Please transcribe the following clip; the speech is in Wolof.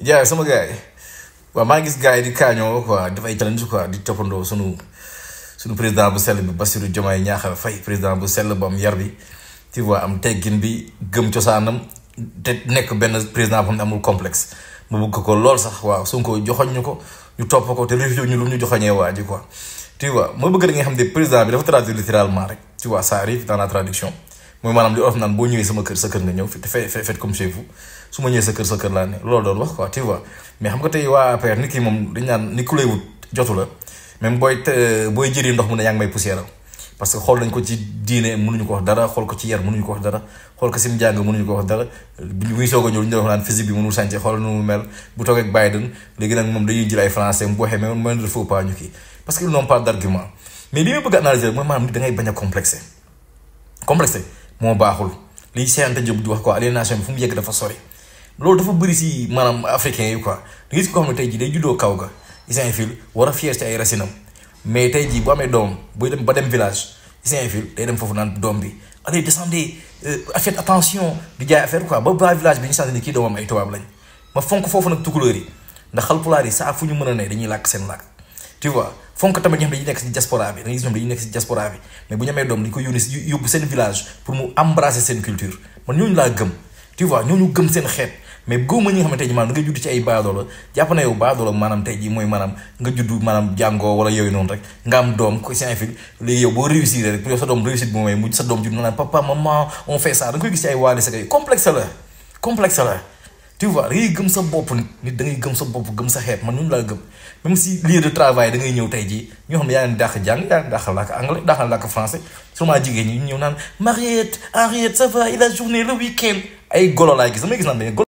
jaay sama gars yi waaw maa ngi gis gars yi di kaañoo quoi def ay challenge quoi di toppandoo sunu président bu sell bi Bassirou Diomaye Diakhar Faye président bu sell bu am yar bi tu vois am teggin bi gëm cosaanam te nekk benn président bu xam ne amul complexe mu bëgg ko lool sax waaw Sonko joxoñ ñu ko ñu topp ko te réfugié ñu lu ñu joxoñee waa ji quoi tu vois moo bëgg da nga xam ne président bi dafa traduire littéralement rek tu vois ça arrive dans la traduction mooy maanaam li olof naan boo ñëwee sama kër sa kër nga ñëw te fait comme chez vous su ma ñëwee sa kër laa ne loolu doon wax quoi tu vois mais xam nga tey waa APR nit ki moom dañ naan ni ku lay wut jotu la même booy jëri ndox mu ne yaa ngi may poussière parce que xool nañ ko ci diine mënuñu ko wax dara xool ko ci yar mënuñu ko wax dara xool ko sim jàng mënuñu ko wax dara muy soog a ñëw lu ñu wax naan physique bi mënul sànce xool nu mu mel bu toog ak Biden léegi nag moom dañuy jël ay français mu waxee mais man il faut pas ñu kii parce que ils n'ont pas d'argument mais li ma bëgg a analyser mooy maanaam nit da ngay bañ a complexé moo baaxul liy Cheikh Diop di wax quoi aliénation bi fu mu yegg dafa sori loolu dafa bëri si maanaam africain yi quoi da gis ko xam ne tey jii day juddoo kaw ga Saint-Fil war a fier ci ay racinam mais tey jii bu amee doom buy dem ba dem village Saint-Fil day dem foofu naan doom bi allez descendez faites attention di jaay affaire quoi ba village bi ñu sant ni kii doomam ay tubaab lañ ma fonk foofu nag tukulóor yi ndax xalpulaar yi saa fu ñu mën a ne dañuy làkk seen làkk tu vois fonk tamit ñoo xam dañuy nekk si diaspora bi da ngay gis ñoom dañuy nekk si diaspora bi mais bu ñu amee doom dañu ko yónni si yóbbu seen village pour mu embrasser seen culture man ñooñu laa gëm tu vois ñooñu gëm seen xeet mais góoma ñi nga xamante ne maanaam da nga judd ci ay baadoola jàpp na yow baadoola maanaam tey jii mooy maanaam nga judd maanaam jàngoo wala yooyu noonu rek nga am doom ko Saint-Fil léegi yow boo réussir rek pour yow sa doom réussite bi mooy mu sa doom judd naan papa maman on fait ça da nga koy gis ci ay waali sa kay complexe la tu vois da ngay gëm sa bopp nit da ngay gëm sa bopp gëm sa xeet man ñun laa gëm même si lieu de travail da ngay ñëw tey jii ñoo xam ne yaa ngi dàq jàng yaa ngi dàq làkk anglais dàq làkk français sûrement jigéen ñi ñëw naan Mariette Henriette ça va et la journée le week-end ay golo laay gis damay gis naan